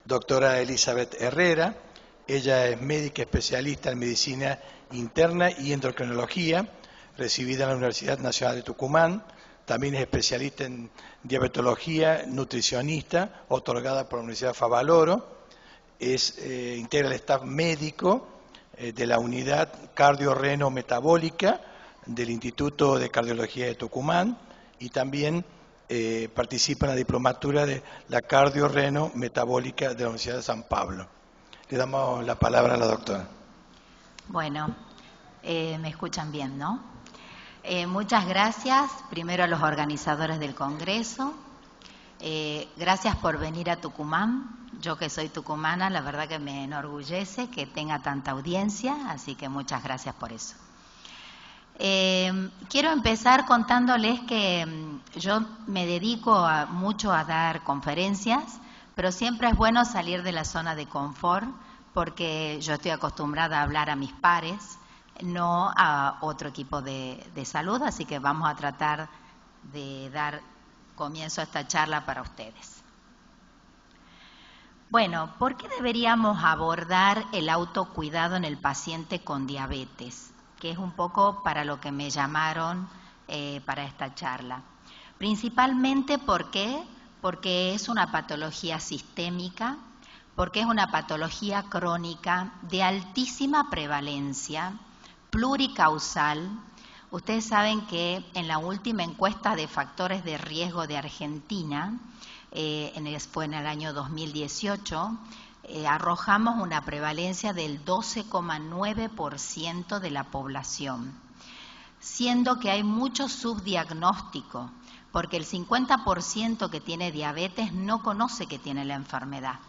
doctora Elizabeth Herrera. Ella es médica especialista en medicina interna y endocrinología, recibida en la Universidad Nacional de Tucumán. También es especialista en diabetología, nutricionista, otorgada por la Universidad Favaloro. Integra el staff médico de la unidad cardio-reno-metabólica del Instituto de Cardiología de Tucumán y también participa en la diplomatura de la cardio-reno-metabólica de la Universidad de San Pablo. Le damos la palabra a la doctora. Bueno, me escuchan bien, ¿no? Muchas gracias, primero a los organizadores del Congreso. Gracias por venir a Tucumán. Yo que soy tucumana, la verdad que me enorgullece que tenga tanta audiencia, así que muchas gracias por eso. Quiero empezar contándoles que yo me dedico mucho a dar conferencias, pero siempre es bueno salir de la zona de confort, porque yo estoy acostumbrada a hablar a mis pares, no a otro equipo de salud, así que vamos a tratar de dar comienzo a esta charla para ustedes. Bueno, ¿por qué deberíamos abordar el autocuidado en el paciente con diabetes? Que es un poco para lo que me llamaron para esta charla. Principalmente, ¿por qué? Porque es una patología sistémica, porque es una patología crónica de altísima prevalencia, pluricausal. Ustedes saben que en la última encuesta de factores de riesgo de Argentina, fue en el año 2018, arrojamos una prevalencia del 12,9% de la población, siendo que hay mucho subdiagnóstico, porque el 50% que tiene diabetes no conoce que tiene la enfermedad.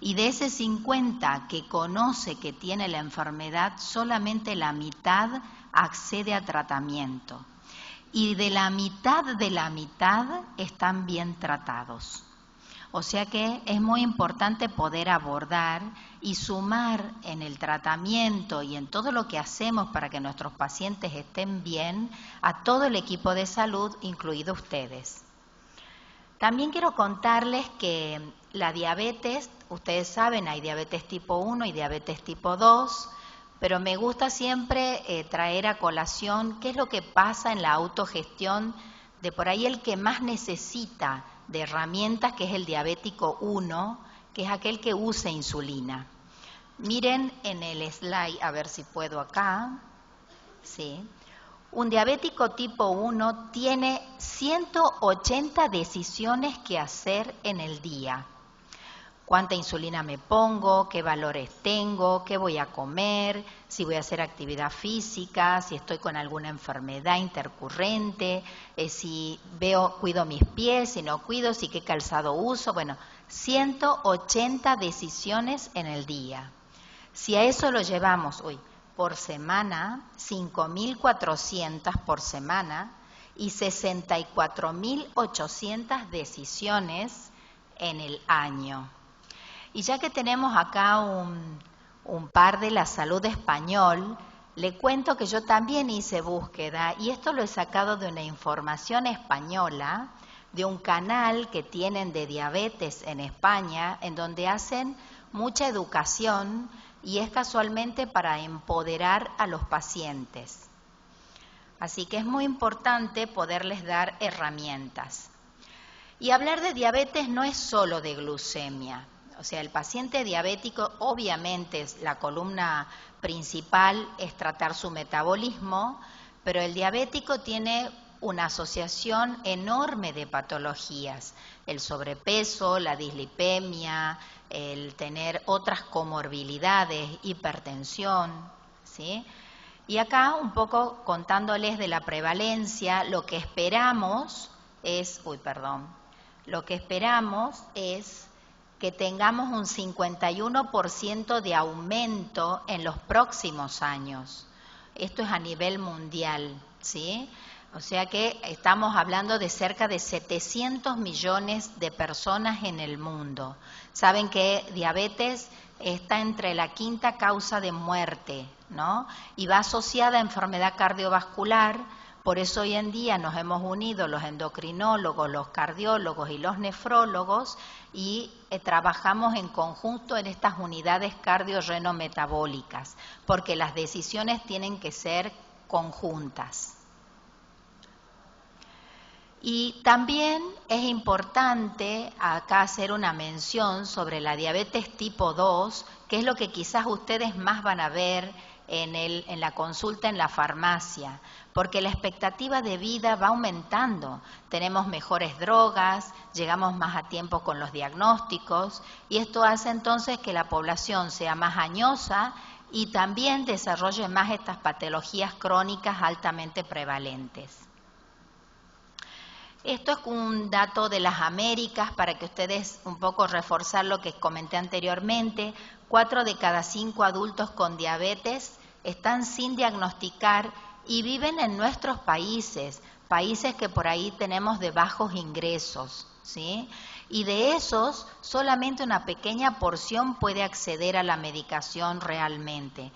Y de ese 50% que conoce que tiene la enfermedad, solamente la mitad accede a tratamiento. Y de la mitad están bien tratados. O sea que es muy importante poder abordar y sumar en el tratamiento y en todo lo que hacemos para que nuestros pacientes estén bien a todo el equipo de salud, incluido ustedes. También quiero contarles que la diabetes, ustedes saben, hay diabetes tipo 1 y diabetes tipo 2, pero me gusta siempre traer a colación qué es lo que pasa en la autogestión de por ahí el que más necesita de herramientas, que es el diabético 1, que es aquel que usa insulina. Miren en el slide, a ver si puedo acá. Sí. Un diabético tipo 1 tiene 180 decisiones que hacer en el día. ¿Cuánta insulina me pongo? ¿Qué valores tengo? ¿Qué voy a comer? Si voy a hacer actividad física, si estoy con alguna enfermedad intercurrente, si cuido mis pies, si no cuido, si qué calzado uso. Bueno, 180 decisiones en el día. Si a eso lo llevamos por semana, 5.400 por semana y 64.800 decisiones en el año. Y ya que tenemos acá un par de la salud español, le cuento que yo también hice búsqueda y esto lo he sacado de una información española, de un canal que tienen de diabetes en España, en donde hacen mucha educación y es casualmente para empoderar a los pacientes. Así que es muy importante poderles dar herramientas. Y hablar de diabetes no es solo de glucemia. O sea, el paciente diabético, obviamente, la columna principal es tratar su metabolismo, pero el diabético tiene una asociación enorme de patologías. El sobrepeso, la dislipemia, el tener otras comorbilidades, hipertensión, ¿sí? Y acá un poco contándoles de la prevalencia, lo que esperamos es que tengamos un 51% de aumento en los próximos años. Esto es a nivel mundial, ¿sí? O sea que estamos hablando de cerca de 700 millones de personas en el mundo. Saben que diabetes está entre la quinta causa de muerte, ¿no? Y va asociada a enfermedad cardiovascular Por eso hoy en día nos hemos unido los endocrinólogos, los cardiólogos y los nefrólogos y trabajamos en conjunto en estas unidades cardiorrenometabólicas, porque las decisiones tienen que ser conjuntas. Y también es importante acá hacer una mención sobre la diabetes tipo 2, que es lo que quizás ustedes más van a ver en la consulta en la farmacia, porque la expectativa de vida va aumentando. Tenemos mejores drogas, llegamos más a tiempo con los diagnósticos y esto hace entonces que la población sea más añosa y también desarrolle más estas patologías crónicas altamente prevalentes. Esto es un dato de las Américas para que ustedes un poco reforzar lo que comenté anteriormente. 4 de cada 5 adultos con diabetes están sin diagnosticar y viven en nuestros países, países que por ahí tenemos de bajos ingresos, ¿sí? Y de esos, solamente una pequeña porción puede acceder a la medicación realmente.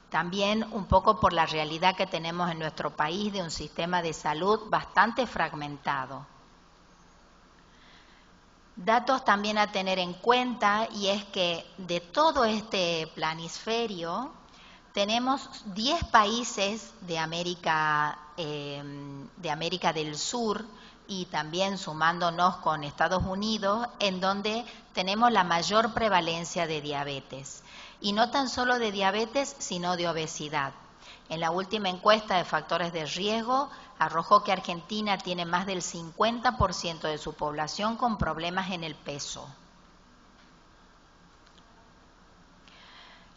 También un poco por la realidad que tenemos en nuestro país de un sistema de salud bastante fragmentado. Datos también a tener en cuenta, y es que de todo este planisferio tenemos 10 países de América del Sur y también sumándonos con Estados Unidos, en donde tenemos la mayor prevalencia de diabetes. Y no tan solo de diabetes, sino de obesidad. En la última encuesta de factores de riesgo arrojó que Argentina tiene más del 50% de su población con problemas en el peso.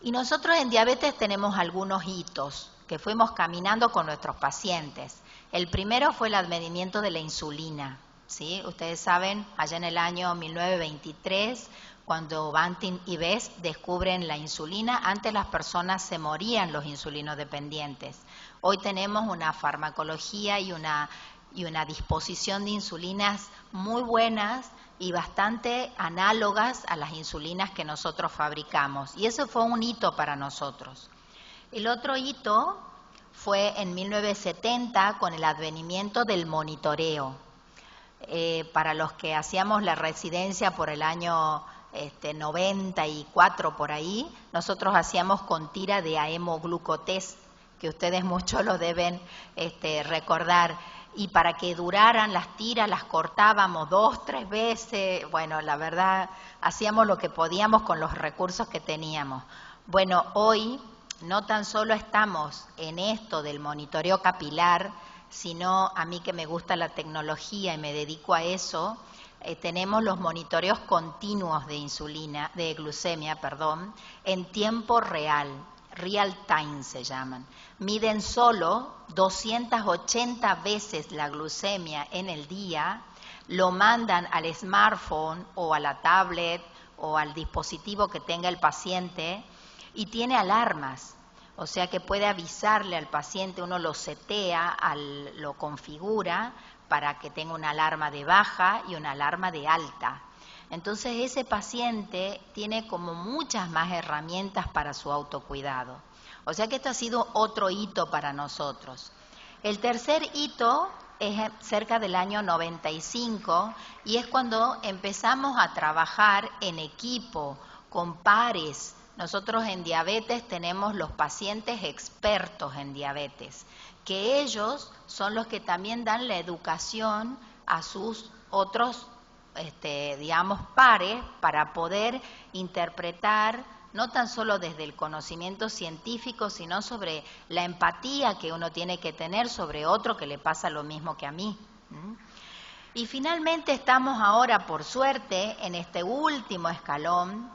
Y nosotros en diabetes tenemos algunos hitos que fuimos caminando con nuestros pacientes. El primero fue el advenimiento de la insulina, ¿sí? Ustedes saben, allá en el año 1923, cuando Banting y Best descubren la insulina, antes las personas se morían los insulinodependientes. Hoy tenemos una farmacología y una disposición de insulinas muy buenas y bastante análogas a las insulinas que nosotros fabricamos. Y eso fue un hito para nosotros. El otro hito fue en 1970 con el advenimiento del monitoreo. Para los que hacíamos la residencia por el año 94 por ahí, nosotros hacíamos con tira de hemoglucotés, que ustedes mucho lo deben recordar. Y para que duraran las tiras, las cortábamos 2, 3 veces. Bueno, la verdad, hacíamos lo que podíamos con los recursos que teníamos. Bueno, hoy no tan solo estamos en esto del monitoreo capilar, sino a mí que me gusta la tecnología y me dedico a eso, tenemos los monitoreos continuos de glucemia, en tiempo real. Real time se llaman. Miden solo 280 veces la glucemia en el día, lo mandan al smartphone o a la tablet o al dispositivo que tenga el paciente y tiene alarmas. O sea que puede avisarle al paciente, uno lo setea, lo configura para que tenga una alarma de baja y una alarma de alta. Entonces ese paciente tiene como muchas más herramientas para su autocuidado. O sea que esto ha sido otro hito para nosotros. El tercer hito es cerca del año 95 y es cuando empezamos a trabajar en equipo, con pares. Nosotros en diabetes tenemos los pacientes expertos en diabetes, que ellos son los que también dan la educación a sus otros pares para poder interpretar no tan solo desde el conocimiento científico, sino sobre la empatía que uno tiene que tener sobre otro que le pasa lo mismo que a mí. Y finalmente estamos ahora, por suerte, en este último escalón,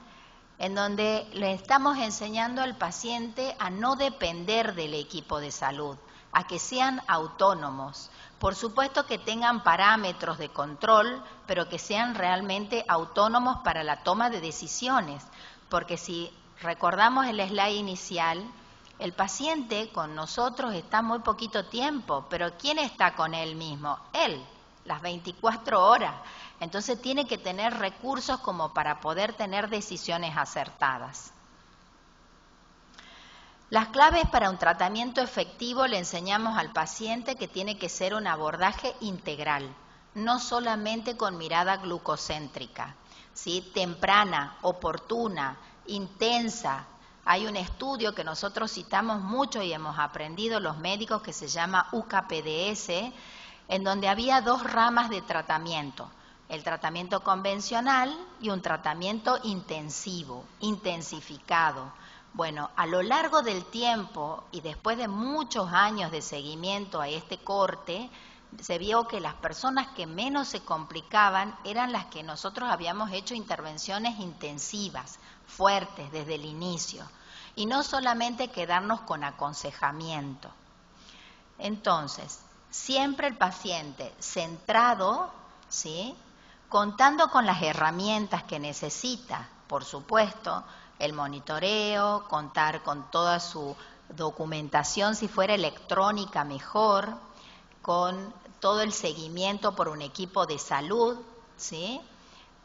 en donde le estamos enseñando al paciente a no depender del equipo de salud, a que sean autónomos. Por supuesto que tengan parámetros de control, pero que sean realmente autónomos para la toma de decisiones. Porque si recordamos el slide inicial, el paciente con nosotros está muy poquito tiempo, pero ¿quién está con él mismo? Él, las 24 horas. Entonces tiene que tener recursos como para poder tener decisiones acertadas. Las claves para un tratamiento efectivo le enseñamos al paciente que tiene que ser un abordaje integral, no solamente con mirada glucocéntrica, ¿sí? Temprana, oportuna, intensa. Hay un estudio que nosotros citamos mucho y hemos aprendido los médicos que se llama UKPDS, en donde había 2 ramas de tratamiento, el tratamiento convencional y un tratamiento intensivo, intensificado. Bueno, a lo largo del tiempo y después de muchos años de seguimiento a este corte, se vio que las personas que menos se complicaban eran las que nosotros habíamos hecho intervenciones intensivas, fuertes desde el inicio, y no solamente quedarnos con aconsejamiento. Entonces, siempre el paciente centrado, ¿sí?, contando con las herramientas que necesita, por supuesto, el monitoreo, contar con toda su documentación, si fuera electrónica mejor, con todo el seguimiento por un equipo de salud, ¿sí?,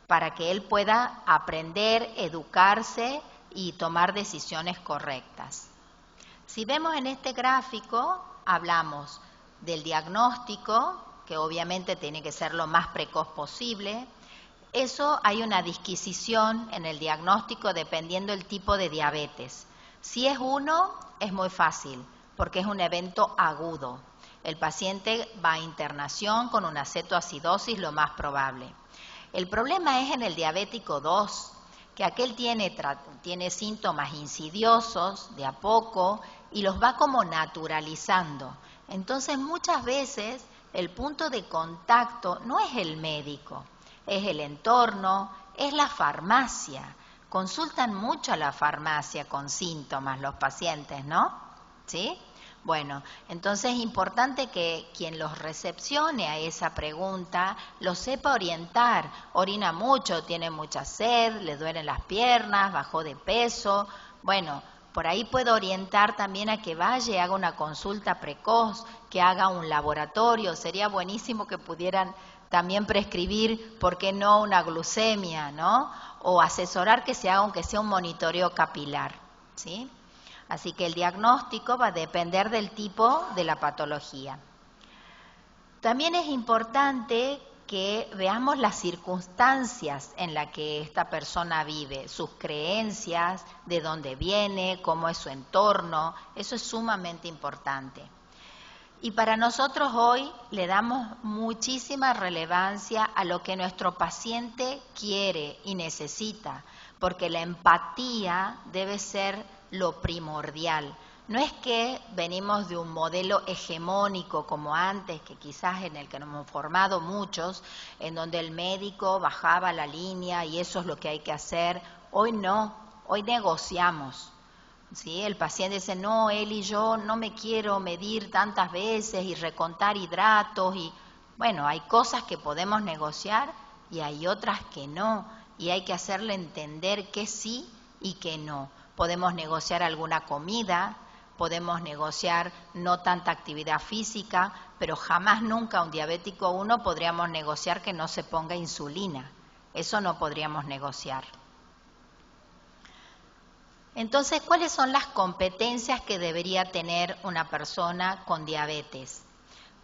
para que él pueda aprender, educarse y tomar decisiones correctas. Si vemos en este gráfico, hablamos del diagnóstico, que obviamente tiene que ser lo más precoz posible. Eso hay una disquisición en el diagnóstico dependiendo del tipo de diabetes. Si es 1, es muy fácil, porque es un evento agudo. El paciente va a internación con una cetoacidosis, lo más probable. El problema es en el diabético 2, que aquel tiene síntomas insidiosos de a poco y los va como naturalizando. Entonces muchas veces el punto de contacto no es el médico, es el entorno, es la farmacia. Consultan mucho a la farmacia con síntomas los pacientes, ¿no? ¿Sí? Bueno, entonces es importante que quien los recepcione a esa pregunta lo sepa orientar. Orina mucho, tiene mucha sed, le duelen las piernas, bajó de peso. Bueno, por ahí puedo orientar también a que vaya y haga una consulta precoz, que haga un laboratorio. Sería buenísimo que pudieran también prescribir, ¿por qué no?, una glucemia, ¿no? O asesorar que se haga aunque sea un monitoreo capilar, ¿sí? Así que el diagnóstico va a depender del tipo de la patología. También es importante que veamos las circunstancias en las que esta persona vive, sus creencias, de dónde viene, cómo es su entorno. Eso es sumamente importante. Y para nosotros hoy le damos muchísima relevancia a lo que nuestro paciente quiere y necesita, porque la empatía debe ser lo primordial. No es que venimos de un modelo hegemónico como antes, que quizás en el que nos hemos formado muchos, en donde el médico bajaba la línea y eso es lo que hay que hacer. Hoy no, hoy negociamos. ¿Sí? El paciente dice, no, él y yo no me quiero medir tantas veces y recontar hidratos. Y bueno, hay cosas que podemos negociar y hay otras que no. Y hay que hacerle entender que sí y que no. Podemos negociar alguna comida, podemos negociar no tanta actividad física, pero jamás nunca un diabético 1 podríamos negociar que no se ponga insulina. Eso no podríamos negociar. Entonces, ¿cuáles son las competencias que debería tener una persona con diabetes?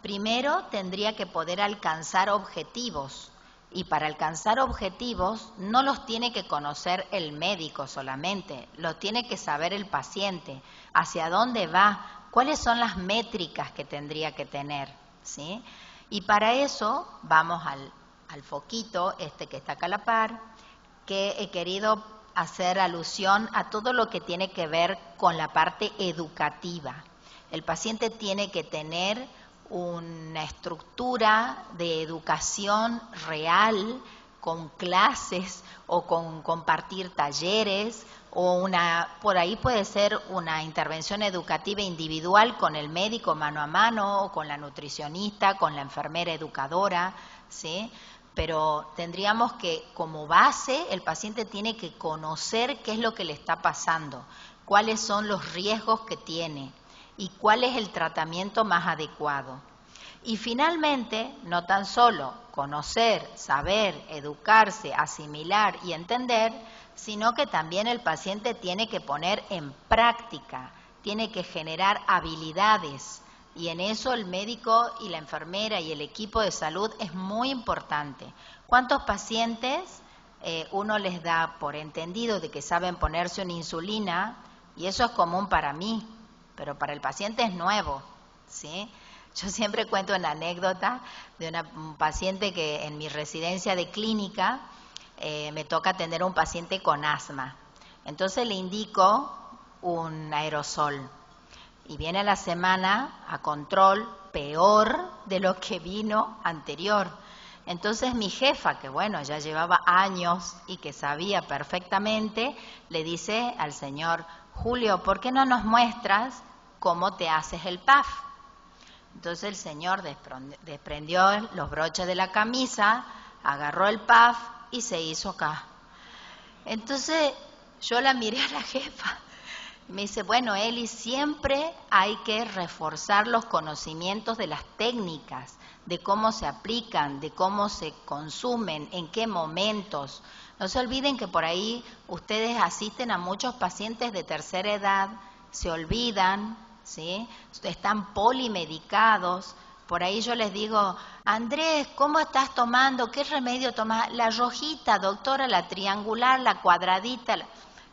Primero, tendría que poder alcanzar objetivos. Y para alcanzar objetivos no los tiene que conocer el médico solamente, los tiene que saber el paciente, hacia dónde va, cuáles son las métricas que tendría que tener, ¿sí? Y para eso vamos al foquito, este que está acá a la par, que he querido hacer alusión a todo lo que tiene que ver con la parte educativa. El paciente tiene que tener una estructura de educación real, con clases o con compartir talleres, o por ahí puede ser una intervención educativa individual con el médico mano a mano, o con la nutricionista, con la enfermera educadora, ¿sí? Pero tendríamos que, como base, el paciente tiene que conocer qué es lo que le está pasando, cuáles son los riesgos que tiene y cuál es el tratamiento más adecuado. Y finalmente, no tan solo conocer, saber, educarse, asimilar y entender, sino que también el paciente tiene que poner en práctica, tiene que generar habilidades. Y en eso el médico y la enfermera y el equipo de salud es muy importante. ¿Cuántos pacientes uno les da por entendido de que saben ponerse una insulina? Y eso es común para mí, pero para el paciente es nuevo, ¿sí? Yo siempre cuento una anécdota de un paciente que en mi residencia de clínica me toca atender a un paciente con asma. Entonces le indico un aerosol. Y viene a la semana a control peor de lo que vino anterior. Entonces mi jefa, que bueno, ya llevaba años y que sabía perfectamente, le dice al señor: Julio, ¿por qué no nos muestras cómo te haces el PAF? Entonces el señor desprendió los broches de la camisa, agarró el PAF y se hizo acá. Entonces yo la miré a la jefa. Me dice, bueno, Eli, siempre hay que reforzar los conocimientos de las técnicas, de cómo se aplican, de cómo se consumen, en qué momentos. No se olviden que por ahí ustedes asisten a muchos pacientes de tercera edad, se olvidan, ¿sí? Están polimedicados. Por ahí yo les digo, Andrés, ¿cómo estás tomando? ¿Qué remedio tomas? La rojita, doctora, la triangular, la cuadradita.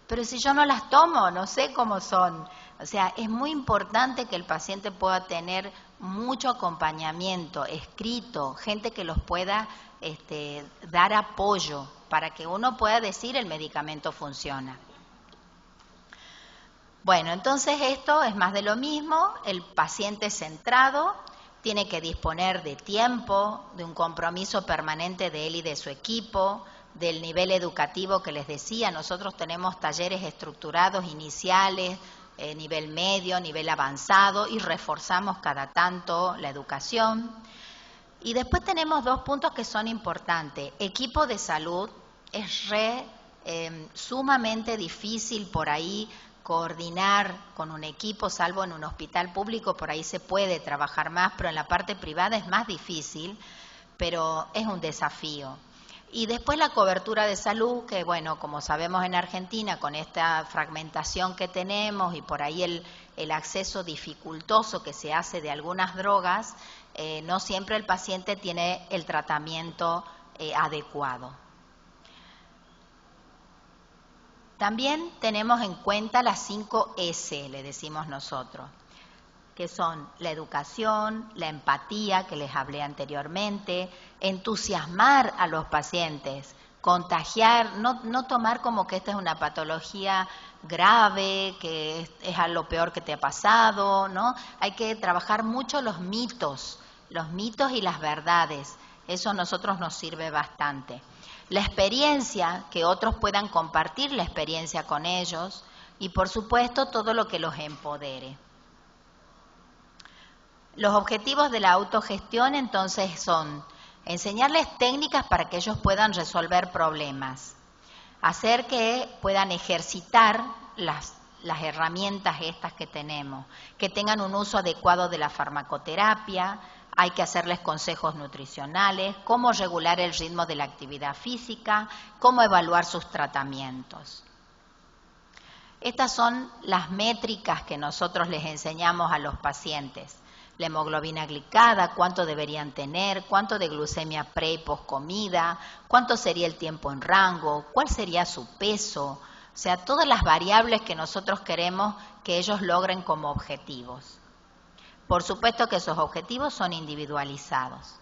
Pero si yo no las tomo, no sé cómo son. O sea, es muy importante que el paciente pueda tener mucho acompañamiento escrito, gente que los pueda dar apoyo para que uno pueda decir el medicamento funciona. Bueno, entonces esto es más de lo mismo, el paciente centrado tiene que disponer de tiempo, de un compromiso permanente de él y de su equipo, del nivel educativo que les decía. Nosotros tenemos talleres estructurados iniciales, nivel medio, nivel avanzado, y reforzamos cada tanto la educación. Y después tenemos dos puntos que son importantes. Equipo de salud, es sumamente difícil por ahí coordinar con un equipo, salvo en un hospital público, por ahí se puede trabajar más, pero en la parte privada es más difícil, pero es un desafío. Y después la cobertura de salud, que bueno, como sabemos en Argentina, con esta fragmentación que tenemos y por ahí el acceso dificultoso que se hace de algunas drogas, no siempre el paciente tiene el tratamiento adecuado. También tenemos en cuenta las 5 S, le decimos nosotros, que son la educación, la empatía, que les hablé anteriormente, entusiasmar a los pacientes, contagiar, no tomar como que esta es una patología grave, que es a lo peor que te ha pasado, ¿no? Hay que trabajar mucho los mitos y las verdades. Eso a nosotros nos sirve bastante. La experiencia, que otros puedan compartir la experiencia con ellos, y por supuesto todo lo que los empodere. Los objetivos de la autogestión entonces son enseñarles técnicas para que ellos puedan resolver problemas, hacer que puedan ejercitar las herramientas estas que tenemos, que tengan un uso adecuado de la farmacoterapia, hay que hacerles consejos nutricionales, cómo regular el ritmo de la actividad física, cómo evaluar sus tratamientos. Estas son las métricas que nosotros les enseñamos a los pacientes. La hemoglobina glicada, cuánto deberían tener, cuánto de glucemia pre y post comida, cuánto sería el tiempo en rango, cuál sería su peso, o sea, todas las variables que nosotros queremos que ellos logren como objetivos. Por supuesto que esos objetivos son individualizados.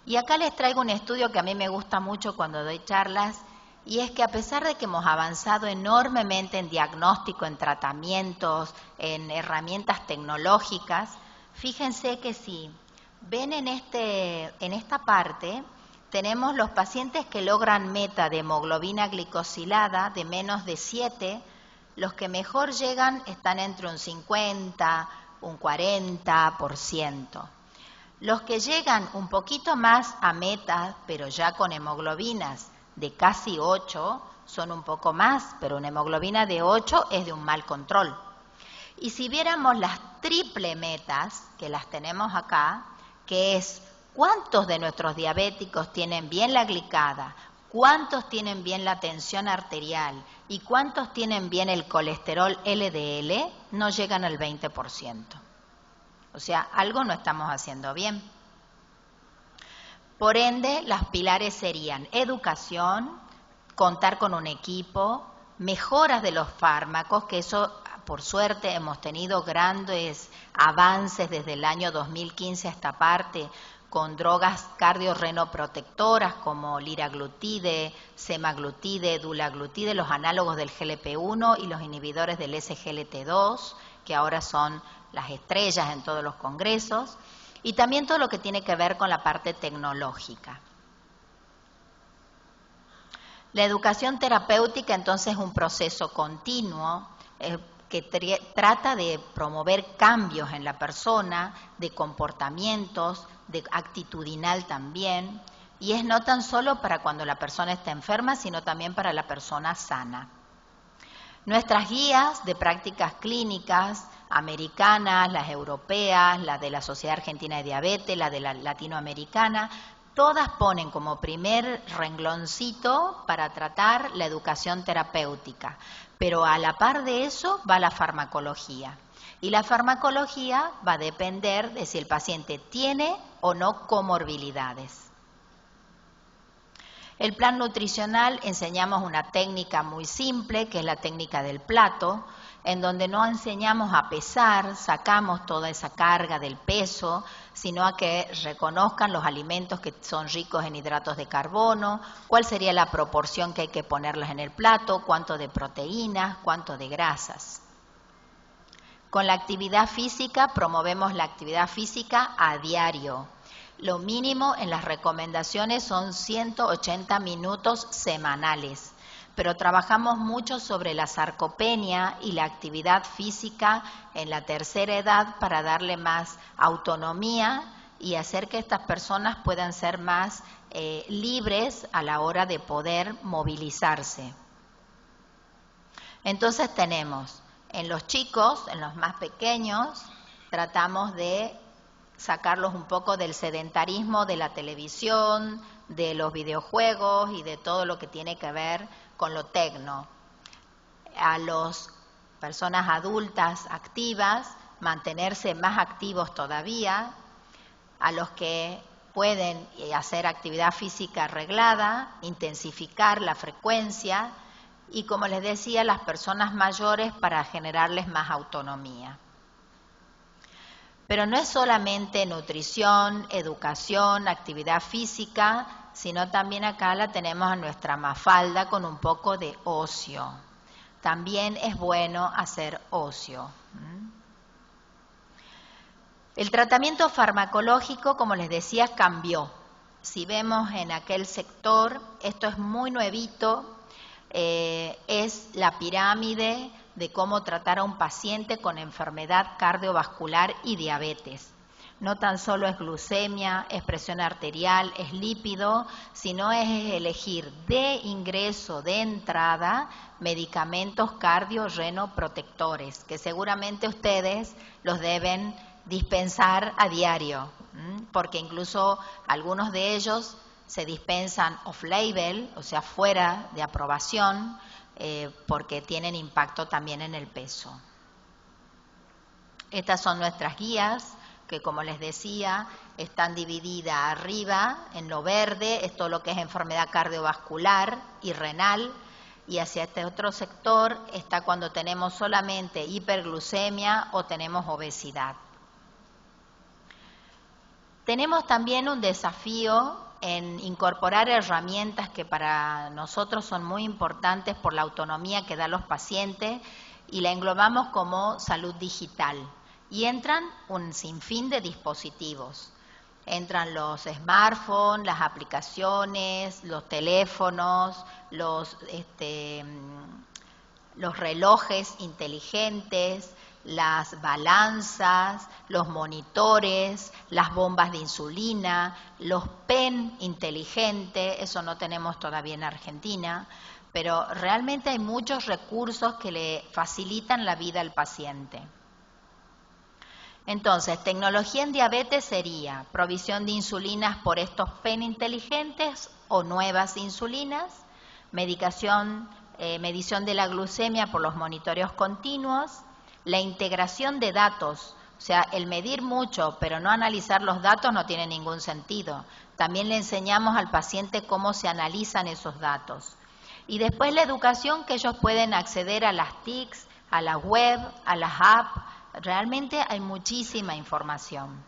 Y acá les traigo un estudio que a mí me gusta mucho cuando doy charlas, y es que a pesar de que hemos avanzado enormemente en diagnóstico, en tratamientos, en herramientas tecnológicas, fíjense que si ven en esta parte, tenemos los pacientes que logran meta de hemoglobina glicosilada de menos de 7, los que mejor llegan están entre un 50, un 40%. Los que llegan un poquito más a meta, pero ya con hemoglobinas de casi 8, son un poco más, pero una hemoglobina de 8 es de un mal control. Y si viéramos las triple metas, que las tenemos acá, que es cuántos de nuestros diabéticos tienen bien la glicada, cuántos tienen bien la tensión arterial, ¿Y cuántos tienen bien el colesterol LDL? No llegan al 20%. O sea, algo no estamos haciendo bien. Por ende, las pilares serían educación, contar con un equipo, mejoras de los fármacos, que eso por suerte hemos tenido grandes avances desde el año 2015 a esta parte, con drogas cardiorrenoprotectoras como liraglutide, semaglutide, dulaglutide, los análogos del GLP-1 y los inhibidores del SGLT2, que ahora son las estrellas en todos los congresos, y también todo lo que tiene que ver con la parte tecnológica. La educación terapéutica entonces es un proceso continuo que trata de promover cambios en la persona, de comportamientos, de actitudinal también, y es no tan solo para cuando la persona está enferma, sino también para la persona sana. Nuestras guías de prácticas clínicas americanas, las europeas, la de la Sociedad Argentina de Diabetes, la de la latinoamericana, todas ponen como primer rengloncito para tratar la educación terapéutica, pero a la par de eso va la farmacología. Y la farmacología va a depender de si el paciente tiene o no comorbilidades. El plan nutricional enseñamos una técnica muy simple, que es la técnica del plato, en donde no enseñamos a pesar, sacamos toda esa carga del peso, sino a que reconozcan los alimentos que son ricos en hidratos de carbono, cuál sería la proporción que hay que ponerles en el plato, cuánto de proteínas, cuánto de grasas. Con la actividad física promovemos la actividad física a diario. Lo mínimo en las recomendaciones son 180 minutos semanales, pero trabajamos mucho sobre la sarcopenia y la actividad física en la tercera edad para darle más autonomía y hacer que estas personas puedan ser más libres a la hora de poder movilizarse. Entonces tenemos en los chicos, en los más pequeños, tratamos de sacarlos un poco del sedentarismo de la televisión, de los videojuegos y de todo lo que tiene que ver con lo tecno. A las personas adultas activas, mantenerse más activos todavía. A los que pueden hacer actividad física reglada, intensificar la frecuencia y, como les decía, las personas mayores para generarles más autonomía. Pero no es solamente nutrición, educación, actividad física, sino también acá la tenemos a nuestra Mafalda con un poco de ocio. También es bueno hacer ocio. El tratamiento farmacológico, como les decía, cambió. Si vemos en aquel sector, esto es muy nuevito, es la pirámide de cómo tratar a un paciente con enfermedad cardiovascular y diabetes. No tan solo es glucemia, es presión arterial, es lípido, sino es elegir de ingreso, de entrada, medicamentos cardiorrenoprotectores, que seguramente ustedes los deben dispensar a diario, porque incluso algunos de ellos se dispensan off-label, o sea, fuera de aprobación, porque tienen impacto también en el peso. Estas son nuestras guías, que como les decía, están divididas arriba, en lo verde, es todo lo que es enfermedad cardiovascular y renal, y hacia este otro sector está cuando tenemos solamente hiperglucemia o tenemos obesidad. Tenemos también un desafío en incorporar herramientas que para nosotros son muy importantes por la autonomía que dan los pacientes y la englobamos como salud digital. Y entran un sinfín de dispositivos. Entran los smartphones, las aplicaciones, los teléfonos, los relojes inteligentes, las balanzas, los monitores, las bombas de insulina, los pen inteligentes, eso no tenemos todavía en Argentina, pero realmente hay muchos recursos que le facilitan la vida al paciente. Entonces, tecnología en diabetes sería provisión de insulinas por estos pen inteligentes o nuevas insulinas, medicación medición de la glucemia por los monitoreos continuos, la integración de datos. O sea, el medir mucho pero no analizar los datos no tiene ningún sentido. También le enseñamos al paciente cómo se analizan esos datos. Y después la educación, que ellos pueden acceder a las TICs, a la web, a las apps. Realmente hay muchísima información.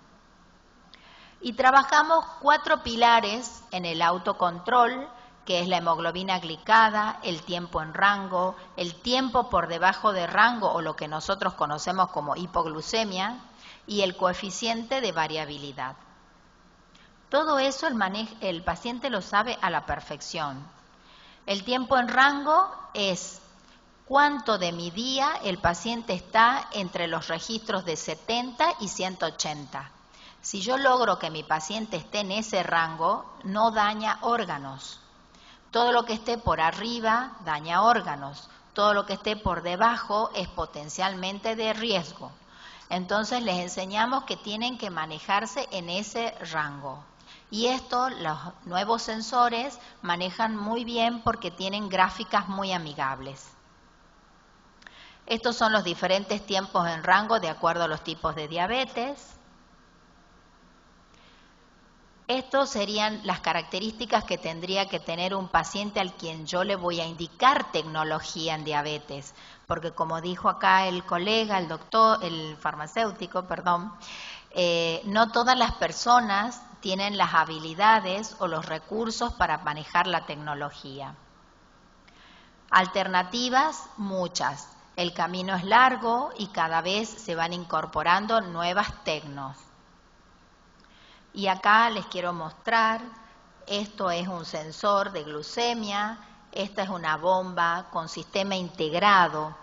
Y trabajamos 4 pilares en el autocontrol, que es la hemoglobina glicada, el tiempo en rango, el tiempo por debajo de rango o lo que nosotros conocemos como hipoglucemia y el coeficiente de variabilidad. Todo eso el paciente lo sabe a la perfección. El tiempo en rango es cuánto de mi día el paciente está entre los registros de 70 y 180. Si yo logro que mi paciente esté en ese rango, no daña órganos. Todo lo que esté por arriba daña órganos. Todo lo que esté por debajo es potencialmente de riesgo. Entonces les enseñamos que tienen que manejarse en ese rango. Y esto los nuevos sensores manejan muy bien porque tienen gráficas muy amigables. Estos son los diferentes tiempos en rango de acuerdo a los tipos de diabetes. Estas serían las características que tendría que tener un paciente al quien yo le voy a indicar tecnología en diabetes, porque como dijo acá el colega, el farmacéutico, no todas las personas tienen las habilidades o los recursos para manejar la tecnología. Alternativas, muchas. El camino es largo y cada vez se van incorporando nuevas tecnos. Y acá les quiero mostrar, esto es un sensor de glucemia, esta es una bomba con sistema integrado.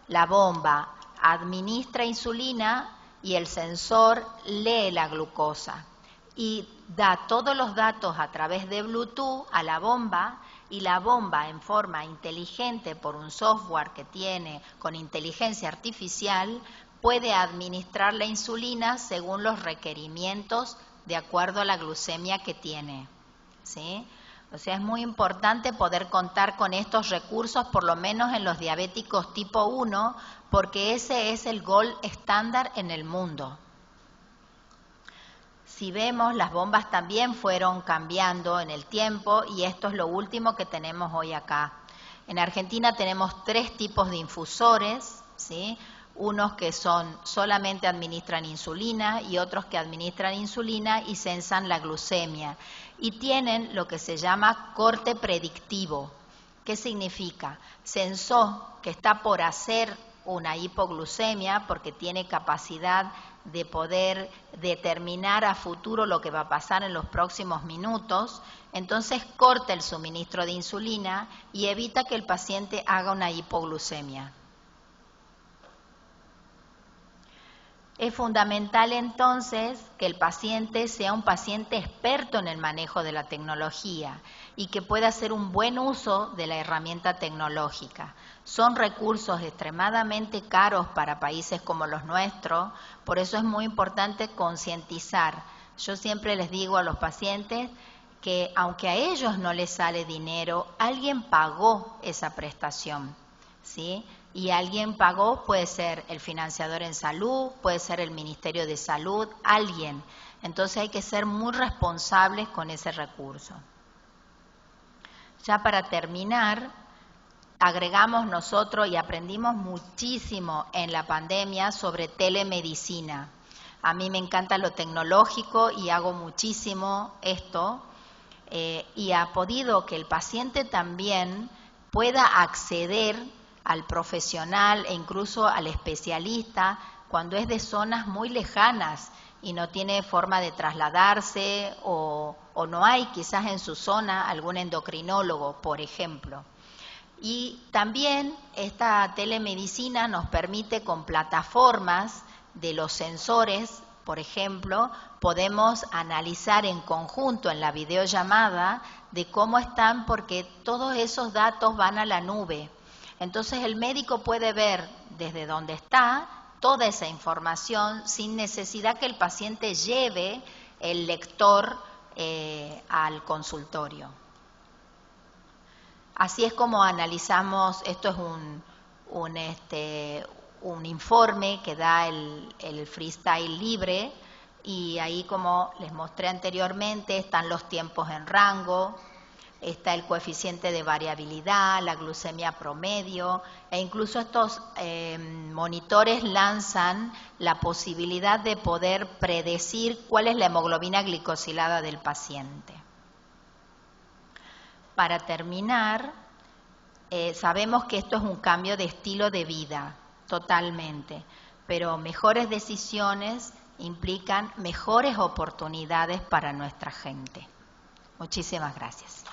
La bomba administra insulina y el sensor lee la glucosa y da todos los datos a través de Bluetooth a la bomba, y la bomba en forma inteligente por un software que tiene con inteligencia artificial puede administrar la insulina según los requerimientos de acuerdo a la glucemia que tiene, ¿sí? O sea, es muy importante poder contar con estos recursos, por lo menos en los diabéticos tipo 1, porque ese es el gold estándar en el mundo. Si vemos, las bombas también fueron cambiando en el tiempo y esto es lo último que tenemos hoy acá. En Argentina tenemos 3 tipos de infusores, ¿sí? Unos que solamente administran insulina y otros que administran insulina y sensan la glucemia. Y tienen lo que se llama corte predictivo. ¿Qué significa? Sensó que está por hacer una hipoglucemia porque tiene capacidad de poder determinar a futuro lo que va a pasar en los próximos minutos, entonces corta el suministro de insulina y evita que el paciente haga una hipoglucemia. Es fundamental entonces que el paciente sea un paciente experto en el manejo de la tecnología y que pueda hacer un buen uso de la herramienta tecnológica. Son recursos extremadamente caros para países como los nuestros, por eso es muy importante concientizar. Yo siempre les digo a los pacientes que aunque a ellos no les sale dinero, alguien pagó esa prestación, ¿sí? Y alguien pagó, puede ser el financiador en salud, puede ser el Ministerio de Salud, alguien. Entonces hay que ser muy responsables con ese recurso. Ya para terminar, agregamos nosotros y aprendimos muchísimo en la pandemia sobre telemedicina. A mí me encanta lo tecnológico y hago muchísimo esto y ha podido que el paciente también pueda acceder al profesional e incluso al especialista cuando es de zonas muy lejanas y no tiene forma de trasladarse o no hay quizás en su zona algún endocrinólogo, por ejemplo. Y también esta telemedicina nos permite con plataformas de los sensores, por ejemplo, podemos analizar en conjunto en la videollamada de cómo están porque todos esos datos van a la nube. Entonces el médico puede ver desde donde está toda esa información sin necesidad que el paciente lleve el lector al consultorio. Así es como analizamos, esto es un informe que da el freestyle libre, y ahí, como les mostré anteriormente, están los tiempos en rango, está el coeficiente de variabilidad, la glucemia promedio, e incluso estos monitores lanzan la posibilidad de poder predecir cuál es la hemoglobina glicosilada del paciente. Para terminar, sabemos que esto es un cambio de estilo de vida, totalmente, pero mejores decisiones implican mejores oportunidades para nuestra gente. Muchísimas gracias.